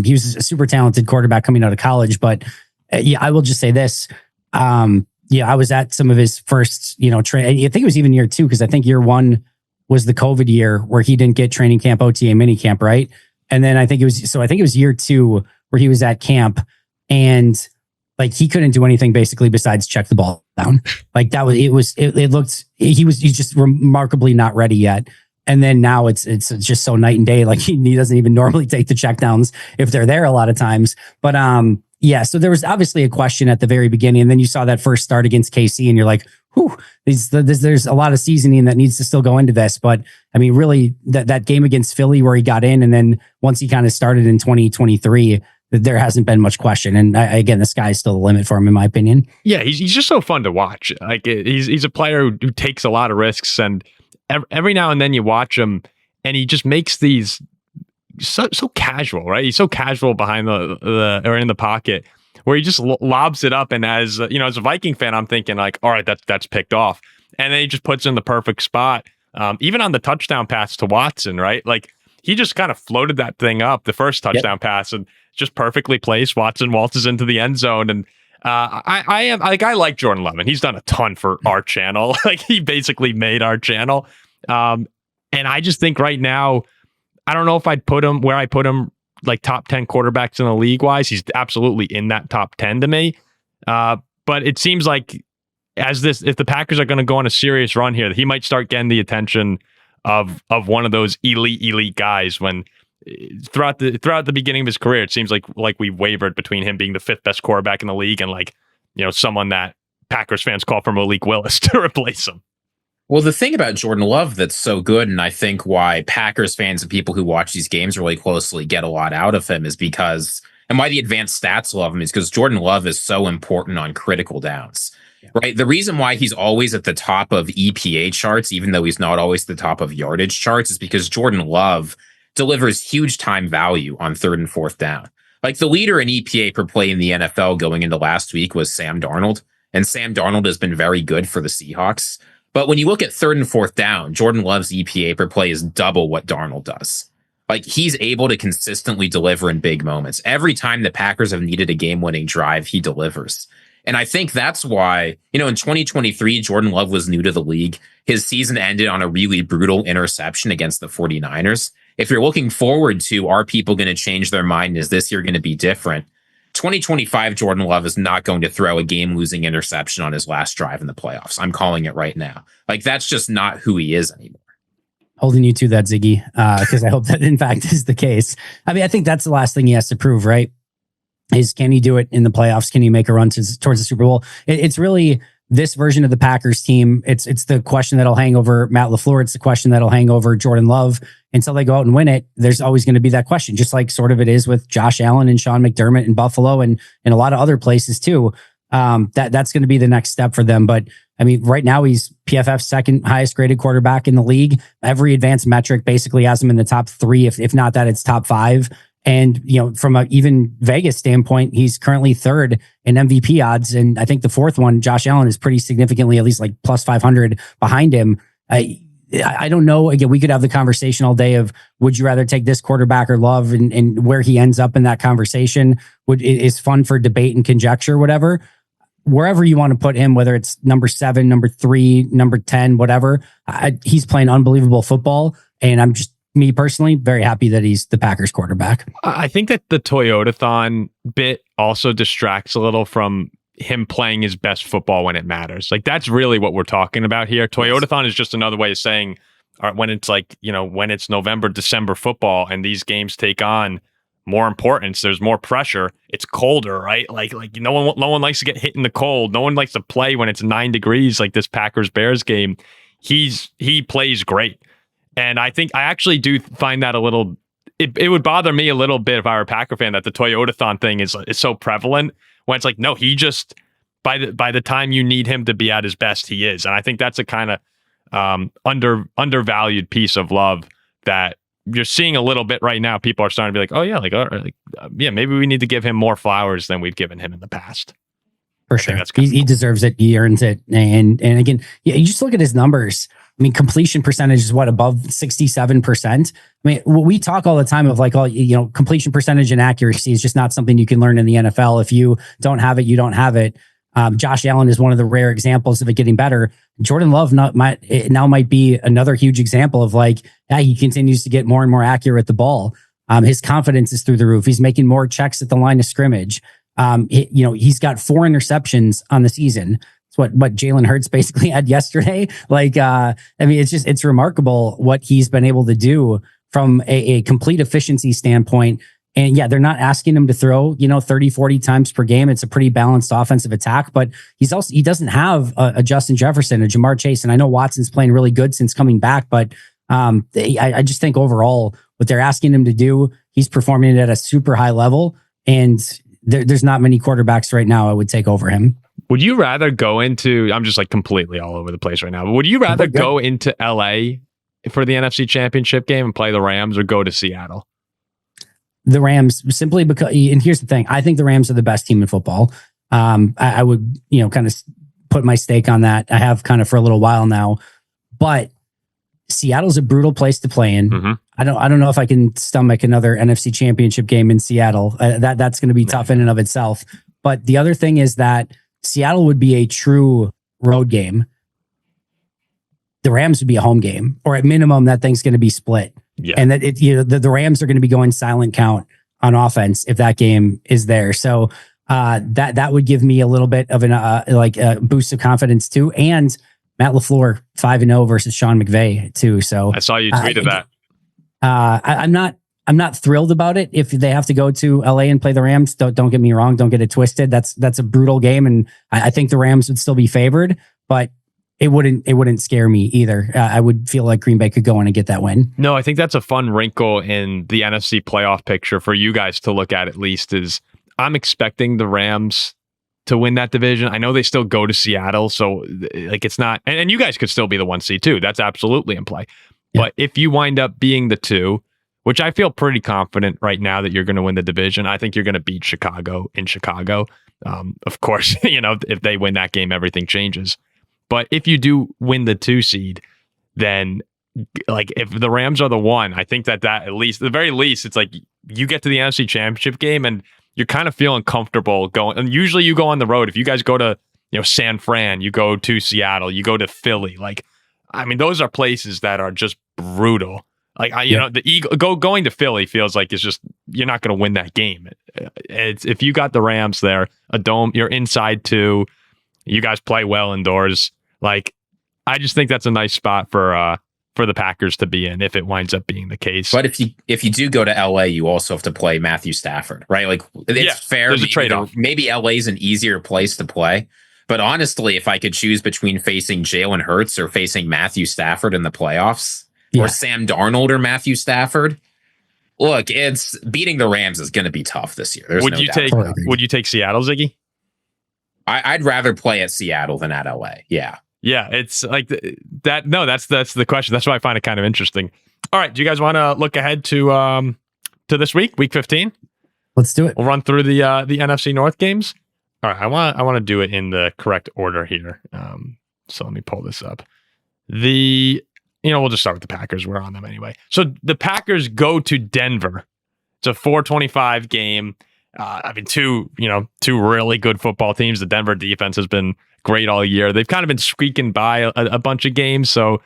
He was a super talented quarterback coming out of college, but I will just say this. I was at some of his first, I think it was even year 2, because I think year 1 was the COVID year where he didn't get training camp, OTA, mini camp, right? And then I think it was year 2 where he was at camp and like he couldn't do anything basically besides check the ball down. Like he's just remarkably not ready yet. And then now it's just so night and day. Like he doesn't even normally take the checkdowns if they're there a lot of times. But so there was obviously a question at the very beginning, and then you saw that first start against KC, and you're like, "Whew, there's a lot of seasoning that needs to still go into this." But I mean, really, that game against Philly where he got in, and then once he kind of started in 2023, there hasn't been much question. And again, the sky's still the limit for him, in my opinion. Yeah, he's just so fun to watch. Like he's a player who takes a lot of risks, and every now and then you watch him, and he just makes these. So casual, right? He's so casual behind the or in the pocket where he just lobs it up. And as as a Viking fan, I'm thinking like, all right, that's picked off. And then he just puts in the perfect spot. Even on the touchdown pass to Watson, right? Like he just kind of floated that thing up, the first touchdown pass, and just perfectly placed. Watson waltzes into the end zone. And I like Jordan Love, and he's done a ton for our channel. Like he basically made our channel. And I just think right now, I don't know if I'd put him where I put him, like top 10 quarterbacks in the league wise. He's absolutely in that top 10 to me. But it seems like if the Packers are going to go on a serious run here, he might start getting the attention of one of those elite guys. When throughout the beginning of his career, it seems like we wavered between him being the 5th best quarterback in the league and someone that Packers fans call for Malik Willis to replace him. Well, the thing about Jordan Love that's so good, and I think why Packers fans and people who watch these games really closely get a lot out of him, is because, and why the advanced stats love him, is because Jordan Love is so important on critical downs, right? The reason why he's always at the top of EPA charts, even though he's not always the top of yardage charts, is because Jordan Love delivers huge time value on 3rd and 4th down. Like the leader in EPA per play in the NFL going into last week was Sam Darnold, and Sam Darnold has been very good for the Seahawks. But when you look at 3rd and 4th down, Jordan Love's EPA per play is double what Darnold does. Like he's able to consistently deliver in big moments. Every time the Packers have needed a game-winning drive, he delivers. And I think that's why, in 2023, Jordan Love was new to the league. His season ended on a really brutal interception against the 49ers. If you're looking forward to, are people going to change their mind? Is this year going to be different? 2025 Jordan Love is not going to throw a game-losing interception on his last drive in the playoffs. I'm calling it right now. Like, that's just not who he is anymore. Holding you to that, Ziggy, because I hope that, in fact, is the case. I mean, I think that's the last thing he has to prove, right? Is can he do it in the playoffs? Can he make a run towards the Super Bowl? It's really this version of the Packers team. It's the question that'll hang over Matt LaFleur. It's the question that'll hang over Jordan Love. Until they go out and win it, there's always going to be that question, just like sort of it is with Josh Allen and Sean McDermott in Buffalo and a lot of other places too. That's going to be the next step for them. But I mean, right now he's PFF's 2nd highest graded quarterback in the league. Every advanced metric basically has him in the top 3. If not that, it's top 5. And, from a even Vegas standpoint, he's currently 3rd in MVP odds. And I think the 4th one, Josh Allen, is pretty significantly, at least like plus 500 behind him. I don't know. Again, we could have the conversation all day of would you rather take this quarterback or Love, and where he ends up in that conversation is fun for debate and conjecture, whatever. Wherever you want to put him, whether it's number 7, number 3, number 10, whatever, he's playing unbelievable football. And I'm just, me personally, very happy that he's the Packers quarterback. I think that the Toyotathon bit also distracts a little from him playing his best football when it matters. Like, that's really what we're talking about here. Toyotathon is just another way of saying, when it's like, when it's November, December football and these games take on more importance, there's more pressure, it's colder, right? Like no one likes to get hit in the cold. No one likes to play when it's 9 degrees, like this Packers-Bears game. He plays great. And I think I actually do find that a little, it would bother me a little bit if I were a Packer fan that the Toyotathon thing is so prevalent, when it's like, no, he just, by the time you need him to be at his best, he is. And I think that's a kind of undervalued piece of Love that you're seeing a little bit right now. People are starting to be like, oh yeah, maybe we need to give him more flowers than we've given him in the past. For sure. He deserves it. He earns it. And again, you just look at his numbers. I mean, completion percentage is above 67%. I mean, we talk all the time of like, completion percentage and accuracy is just not something you can learn in the NFL. If you don't have it, you don't have it. Josh Allen is one of the rare examples of it getting better. Jordan Love might be another huge example of like, he continues to get more and more accurate with the ball. His confidence is through the roof. He's making more checks at the line of scrimmage. He's got 4 interceptions on the season. It's what Jalen Hurts basically had yesterday. Like, it's remarkable what he's been able to do from a complete efficiency standpoint. And yeah, they're not asking him to throw, 30, 40 times per game. It's a pretty balanced offensive attack, but he doesn't have a Justin Jefferson, a Jamar Chase. And I know Watson's playing really good since coming back, but I just think overall what they're asking him to do, he's performing it at a super high level. And there's not many quarterbacks right now I would take over him. Would you rather go into, I'm just like completely all over the place right now, but would you rather go into LA for the NFC Championship game and play the Rams, or go to Seattle? The Rams, simply because, and here's the thing, I think the Rams are the best team in football. I would, kind of put my stake on that. I have kind of for a little while now, but Seattle's a brutal place to play in. Mm-hmm. I don't know if I can stomach another NFC Championship game in Seattle. That's going to be tough in and of itself. But the other thing is that Seattle would be a true road game. The Rams would be a home game, or at minimum, that thing's going to be split. Yeah. And that the Rams are going to be going silent count on offense if that game is there. So that would give me a little bit of a boost of confidence too. And Matt LaFleur 5-0 versus Sean McVay too. So I saw you tweeted that. I'm not thrilled about it if they have to go to LA and play the Rams. Don't get me wrong. Don't get it twisted. That's a brutal game. And I think the Rams would still be favored, but it wouldn't scare me either. I would feel like Green Bay could go in and get that win. No, I think that's a fun wrinkle in the NFC playoff picture for you guys to look at least, is I'm expecting the Rams to win that division. I know they still go to Seattle, so like it's not, and you guys could still be the 1 seed too. That's absolutely in play. Yeah. But if you wind up being the 2, which I feel pretty confident right now that you're going to win the division, I think you're going to beat Chicago in Chicago. Of course, if they win that game, everything changes. But if you do win the 2 seed, then like if the Rams are the 1, I think that at least, at the very least, it's like you get to the NFC Championship game and you're kind of feeling comfortable going. And usually you go on the road. If you guys go to San Fran, you go to Seattle, you go to Philly. Like, I mean, those are places that are just brutal. Like the Eagle going to Philly feels like it's just, you're not going to win that game. It's if you got the Rams there, a dome, you're inside 2. You guys play well indoors. Like, I just think that's a nice spot for the Packers to be in if it winds up being the case. But if you do go to LA, you also have to play Matthew Stafford, right? Like, it's fair. There's a trade-off. Maybe LA is an easier place to play. But honestly, if I could choose between facing Jalen Hurts or facing Matthew Stafford in the playoffs, or Sam Darnold or Matthew Stafford, look, it's beating the Rams is going to be tough this year. Would you take Seattle, Ziggy? I'd rather play at Seattle than at LA. Yeah. Yeah, it's like that. No, that's the question. That's why I find it kind of interesting. All right, do you guys want to look ahead to this week 15? Let's do it. We'll run through the NFC North games. All right, I want to do it in the correct order here. So let me pull this up. The we'll just start with the Packers. We're on them anyway. So the Packers go to Denver. It's a 4:25 game. Two really good football teams. The Denver defense has been great all year. They've kind of been squeaking by a bunch of games. So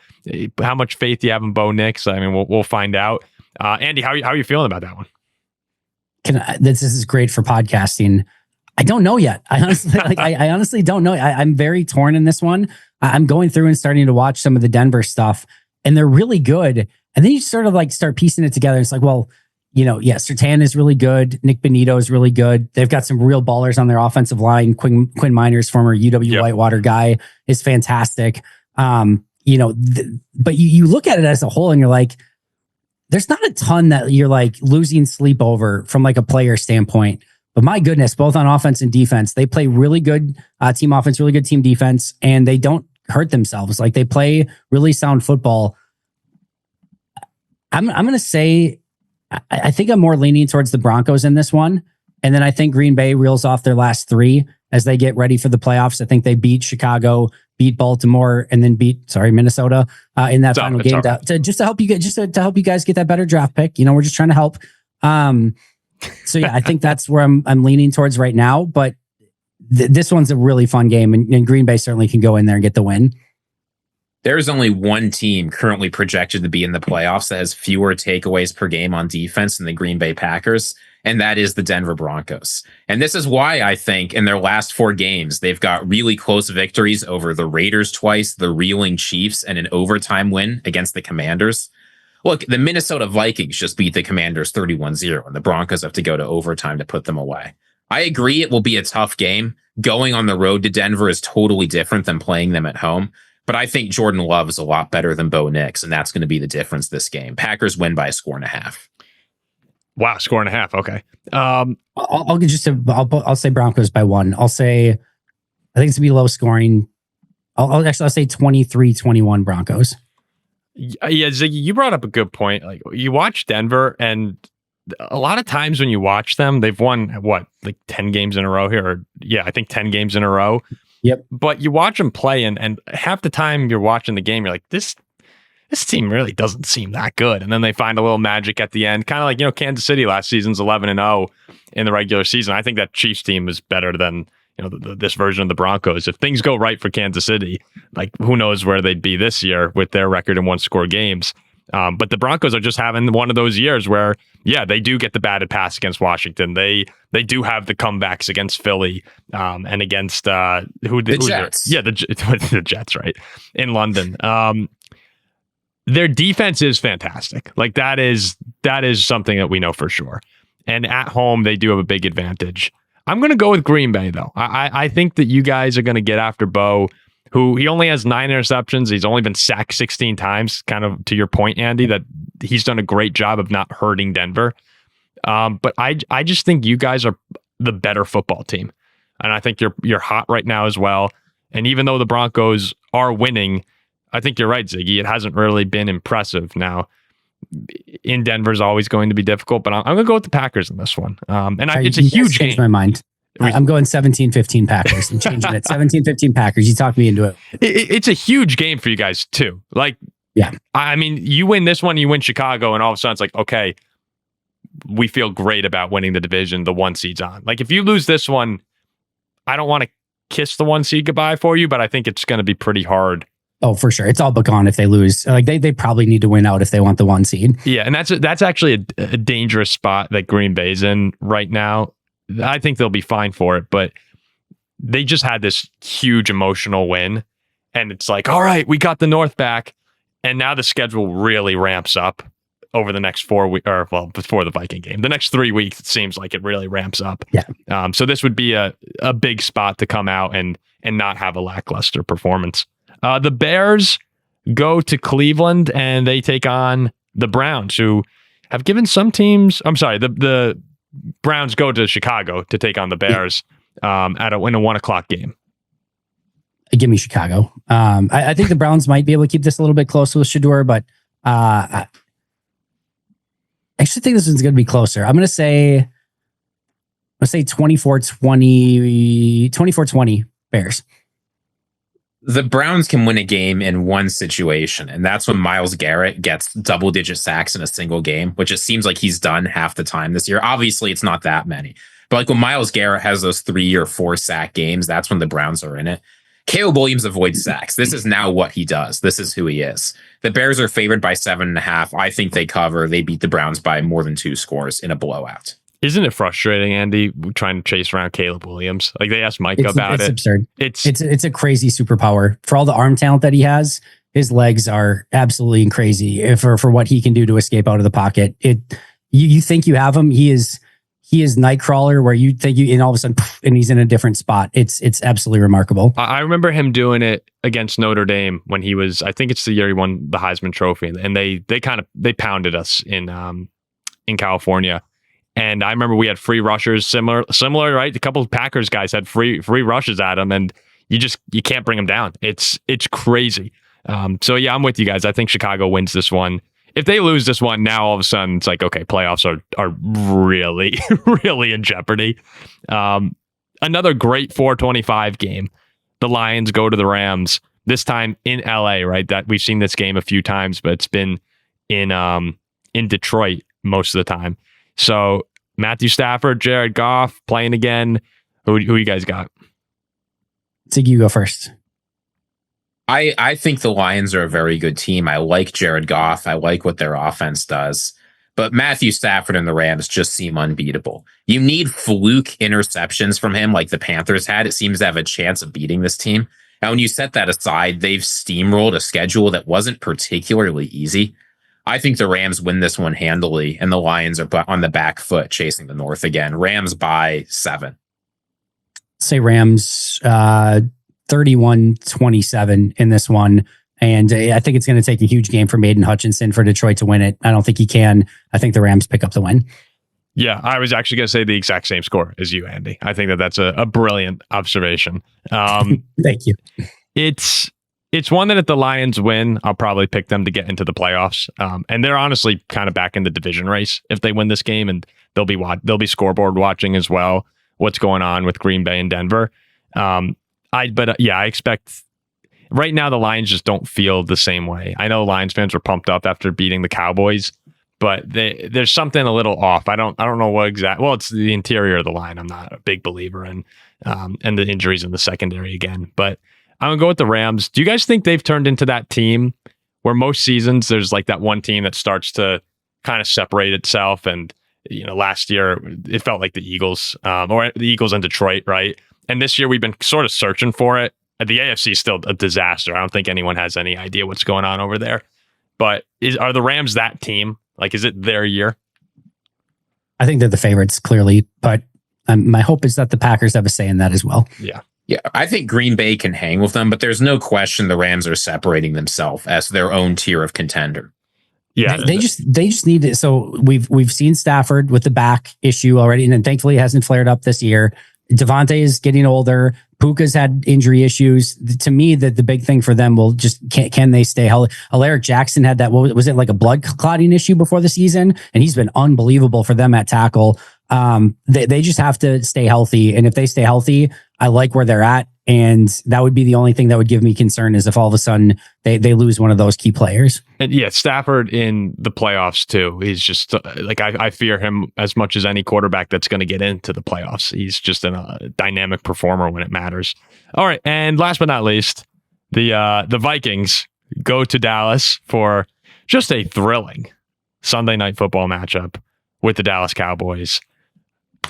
how much faith do you have in Bo Nix? I mean, we'll find out. Andy, how are you feeling about that one? This is great for podcasting. I don't know yet. I honestly don't know. I'm very torn in this one. I'm going through and starting to watch some of the Denver stuff, and they're really good. And then you sort of start piecing it together. It's like, well, Surtain is really good. Nick Benito is really good. They've got some real ballers on their offensive line. Quinn Miners, former UW Whitewater guy, is fantastic. But you look at it as a whole and you're like, there's not a ton that you're losing sleep over from a player standpoint. But my goodness, both on offense and defense, they play really good team offense, really good team defense, and they don't hurt themselves. They play really sound football. I'm going to say, I think I'm more leaning towards the Broncos in this one. And then I think Green Bay reels off their last three as they get ready for the playoffs. I think they beat Chicago, beat Baltimore, and then beat Minnesota in that final game to help you get to help you guys get that better draft pick. We're just trying to help. So yeah, I think that's where I'm leaning towards right now. But this one's a really fun game, and Green Bay certainly can go in there and get the win. There's only one team currently projected to be in the playoffs that has fewer takeaways per game on defense than the Green Bay Packers, and that is the Denver Broncos. And this is why I think in their last 4 games, they've got really close victories over the Raiders twice, the reeling Chiefs, and an overtime win against the Commanders. Look, the Minnesota Vikings just beat the Commanders 31-0, and the Broncos have to go to overtime to put them away. I agree it will be a tough game. Going on the road to Denver is totally different than playing them at home. But I think Jordan Love is a lot better than Bo Nix, and that's going to be the difference this game. Packers win by a 1.5. Wow, 1.5. Okay. I'll say Broncos by 1. I think it's gonna be low scoring. I'll say 23-21 Broncos. Yeah, Ziggy, you brought up a good point. You watch Denver, and a lot of times when you watch them, they've won 10 games in a row here. I think 10 games in a row. Yep. But you watch them play, and half the time you're watching the game, you're like, this team really doesn't seem that good. And then they find a little magic at the end, kind of like, Kansas City last season's 11-0 in the regular season. I think that Chiefs team is better than this version of the Broncos. If things go right for Kansas City, who knows where they'd be this year with their record in 1-score games. But the Broncos are just having one of those years where, they do get the batted pass against Washington. They do have the comebacks against Philly and against the Jets. The Jets, right, in London. Their defense is fantastic. That is something that we know for sure. And at home, they do have a big advantage. I'm going to go with Green Bay, though. I think that you guys are going to get after Bo, who he only has 9 interceptions. He's only been sacked 16 times, kind of to your point, Andy, that he's done a great job of not hurting Denver. But I just think you guys are the better football team. And I think you're hot right now as well. And even though the Broncos are winning, I think you're right, Ziggy. It hasn't really been impressive. Now, in Denver is always going to be difficult, but I'm going to go with the Packers in this one. It's a huge game. My mind. I'm going 17-15 Packers. I'm changing it. 17-15 Packers. You talked me into it. It's a huge game for you guys too. I mean, you win this one, you win Chicago, and all of a sudden it's like, okay, we feel great about winning the division. The 1 seed's on. If you lose this one, I don't want to kiss the 1 seed goodbye for you, but I think it's going to be pretty hard. Oh, for sure. It's all but gone if they lose. They probably need to win out if they want the 1 seed. Yeah, and that's actually a dangerous spot that Green Bay's in right now. I think they'll be fine for it, but they just had this huge emotional win, and it's like, all right, we got the North back, and now the schedule really ramps up over the next 4 weeks, before the Viking game. The next 3 weeks, it seems like it really ramps up. Yeah. So this would be a big spot to come out and not have a lackluster performance. The Bears go to Cleveland, and they take on the Browns, who have given some teams... I'm sorry, the Browns go to Chicago to take on the Bears in a 1 o'clock game. Give me Chicago. I think the Browns might be able to keep this a little bit close with Shedeur, but I actually think this one's going to be closer. I'm going to say 24-20 Bears. The Browns can win a game in one situation, and that's when Myles Garrett gets double-digit sacks in a single game, which it seems like he's done half the time this year. Obviously, it's not that many. But like when Myles Garrett has those 3 or 4 sack games, that's when the Browns are in it. Caleb Williams avoids sacks. This is now what he does. This is who he is. The Bears are favored by 7.5. I think they cover. They beat the Browns by more than 2 scores in a blowout. Isn't it frustrating, Andy, trying to chase around Caleb Williams? Like they asked Micah about it. It's absurd. It's a crazy superpower. For all the arm talent that he has, his legs are absolutely crazy for what he can do to escape out of the pocket. You think you have him, he is Nightcrawler, where you think and all of a sudden, and he's in a different spot. It's absolutely remarkable. I remember him doing it against Notre Dame when he was, I think it's the year he won the Heisman Trophy, and they pounded us in California. And I remember we had free rushers, similar, right? A couple of Packers guys had free rushes at him, and you can't bring him down. It's crazy. So yeah, I'm with you guys. I think Chicago wins this one. If they lose this one, now all of a sudden it's like, okay, playoffs are really, really in jeopardy. Another great 425 game. The Lions go to the Rams, this time in LA, right? That we've seen this game a few times, but it's been in Detroit most of the time. So Matthew Stafford, Jared Goff playing again. Who you guys got? Ziggy, you go first. I think the Lions are a very good team. I like Jared Goff. I like what their offense does. But Matthew Stafford and the Rams just seem unbeatable. You need fluke interceptions from him like the Panthers had. It seems to have a chance of beating this team. Now, when you set that aside, they've steamrolled a schedule that wasn't particularly easy. I think the Rams win this one handily, and the Lions are on the back foot chasing the North again. Rams by 7. Say Rams 31-27 in this one. And I think it's going to take a huge game from Aiden Hutchinson for Detroit to win it. I don't think he can. I think the Rams pick up the win. Yeah, I was actually going to say the exact same score as you, Andy. I think that's a brilliant observation. Thank you. It's one that if the Lions win, I'll probably pick them to get into the playoffs. And they're honestly kind of back in the division race if they win this game, and they'll be scoreboard watching as well. What's going on with Green Bay and Denver? I expect right now the Lions just don't feel the same way. I know Lions fans were pumped up after beating the Cowboys, but there's something a little off. I don't know what exact. Well, it's the interior of the line. I'm not a big believer in, and the injuries in the secondary again, but. I'm going to go with the Rams. Do you guys think they've turned into that team where most seasons there's like that one team that starts to kind of separate itself? And, last year it felt like the Eagles, or the Eagles and Detroit, right? And this year we've been sort of searching for it. The AFC is still a disaster. I don't think anyone has any idea what's going on over there. But are the Rams that team? Like, is it their year? I think they're the favorites, clearly. But my hope is that the Packers have a say in that as well. Yeah. Yeah, I think Green Bay can hang with them, but there's no question the Rams are separating themselves as their own tier of contender. Yeah, they just need it. So we've seen Stafford with the back issue already, and then thankfully it hasn't flared up this year. Devontae is getting older. Puka's had injury issues. To me, the big thing for them will just can they stay healthy? Alaric Jackson had that. What was it, like a blood clotting issue before the season? And he's been unbelievable for them at tackle. They just have to stay healthy, and if they stay healthy, I like where they're at, and that would be the only thing that would give me concern is if all of a sudden they lose one of those key players. And yeah, Stafford in the playoffs too. He's just like I fear him as much as any quarterback that's going to get into the playoffs. He's just a dynamic performer when it matters. All right, and last but not least, the Vikings go to Dallas for just a thrilling Sunday night football matchup with the Dallas Cowboys.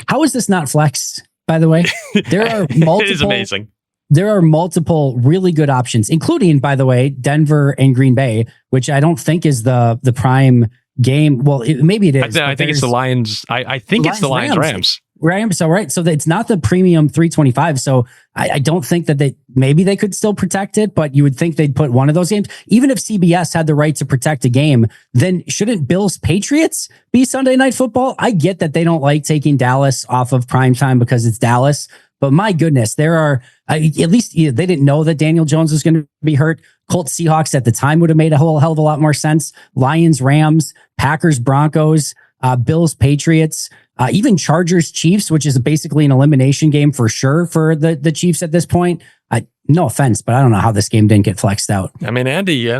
How is this not flexed? By the way, there are multiple. It is amazing. There are multiple really good options, including, by the way, Denver and Green Bay, which I don't think is the prime game. Well, maybe it is. I think it's the Lions. I think it's the Lions Rams. Rams. So right. So it's not the premium 325. So I don't think that maybe they could still protect it, but you would think they'd put one of those games. Even if CBS had the right to protect a game, then shouldn't Bills Patriots be Sunday Night Football? I get that they don't like taking Dallas off of prime time because it's Dallas, but my goodness, there are at least they didn't know that Daniel Jones was going to be hurt. Colts Seahawks at the time would have made a whole hell of a lot more sense. Lions Rams, Packers Broncos, Bills Patriots. Even Chargers Chiefs, which is basically an elimination game for sure for the Chiefs at this point. No offense, but I don't know how this game didn't get flexed out. I mean, Andy,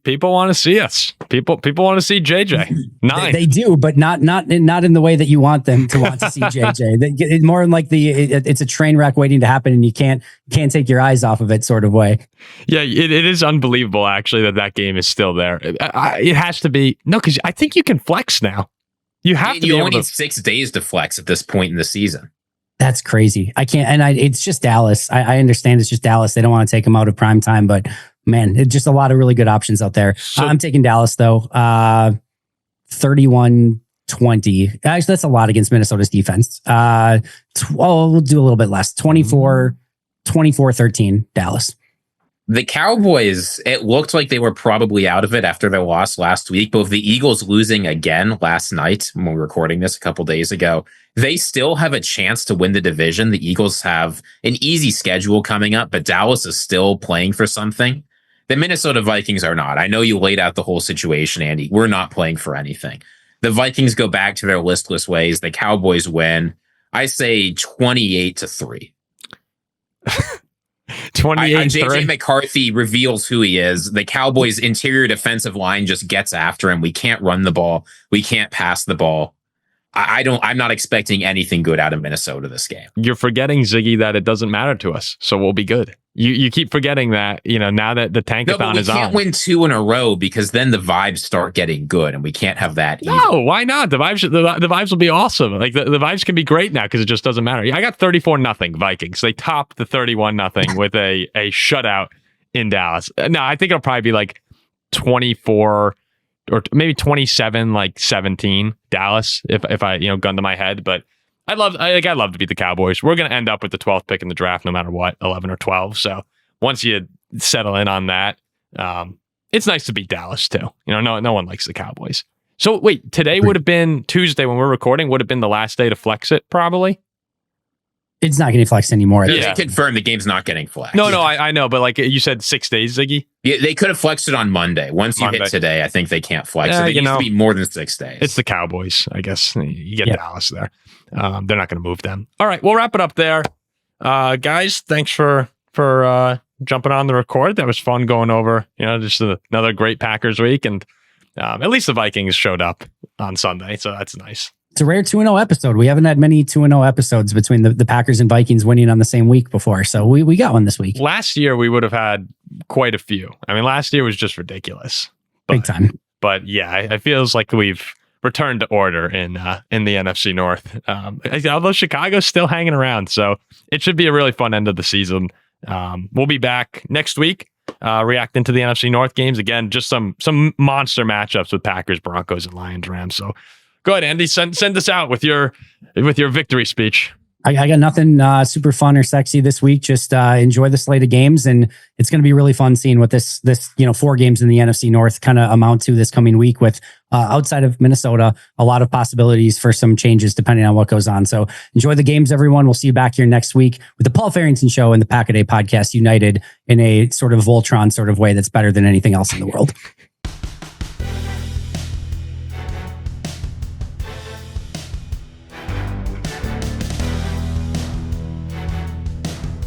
people want to see us. People want to see JJ. 9. They do, but not in the way that you want them to want to see JJ. It's more like it's a train wreck waiting to happen, and you can't take your eyes off of it, sort of way. Yeah, it is unbelievable actually that game is still there. It has to be because I think you can flex now. You have to. You only need 6 days to flex at this point in the season. That's crazy. I can't, and it's just Dallas. I understand it's just Dallas. They don't want to take him out of prime time, but man, it's just a lot of really good options out there. So, I'm taking Dallas though. 31-20. Actually, that's a lot against Minnesota's defense. We'll do a little bit less. 24-13 Dallas. The Cowboys, it looked like they were probably out of it after their loss last week, but with the Eagles losing again last night, when we were recording this a couple days ago, they still have a chance to win the division. The Eagles have an easy schedule coming up, but Dallas is still playing for something. The Minnesota Vikings are not. I know you laid out the whole situation, Andy. We're not playing for anything. The Vikings go back to their listless ways. The Cowboys win. I say 28-3. 28-3. JJ McCarthy reveals who he is. The Cowboys' interior defensive line just gets after him. We can't run the ball. We can't pass the ball. I'm not expecting anything good out of Minnesota this game. You're forgetting, Ziggy, that it doesn't matter to us, so we'll be good. You keep forgetting that, now that the tankathon is on. We can't win 2 in a row because then the vibes start getting good, and we can't have that either. No, why not? The vibes will be awesome. Like the vibes can be great now because it just doesn't matter. I got 34-0 Vikings. They topped the 31-0 with a shutout in Dallas. No, I think it'll probably be like 24 or maybe 27-17 Dallas if I gun to my head. But I'd love to beat the Cowboys. We're going to end up with the 12th pick in the draft no matter what, 11 or 12. So once you settle in on that, it's nice to beat Dallas too. No one likes the Cowboys. So wait, today would have been Tuesday when we're recording, would have been the last day to flex it probably. It's not getting flexed anymore. They confirmed the game's not getting flexed. No, I know, but like you said, 6 days, Ziggy. Yeah, they could have flexed it on Monday. Once you hit today, I think they can't flex it. It needs to be more than 6 days. It's the Cowboys, I guess. You get Dallas there. They're not going to move them. All right, we'll wrap it up there. Guys, thanks for jumping on the record. That was fun going over, just another great Packers week. And at least the Vikings showed up on Sunday, so that's nice. It's a rare 2-0 episode. We haven't had many 2-0 episodes between the Packers and Vikings winning on the same week before. So we got one this week. Last year, we would have had quite a few. I mean, last year was just ridiculous. Big time. But yeah, it feels like we've returned to order in the NFC North. Although Chicago's still hanging around. So it should be a really fun end of the season. We'll be back next week reacting to the NFC North games. Again, just some monster matchups with Packers, Broncos, and Lions, Rams. So go ahead, Andy. Send us out with your victory speech. I got nothing super fun or sexy this week. Just enjoy the slate of games, and it's going to be really fun seeing what this 4 games in the NFC North kind of amount to this coming week. With outside of Minnesota, a lot of possibilities for some changes depending on what goes on. So enjoy the games, everyone. We'll see you back here next week with the Paul Farrington Show and the Pack-A-Day Podcast united in a sort of Voltron sort of way that's better than anything else in the world.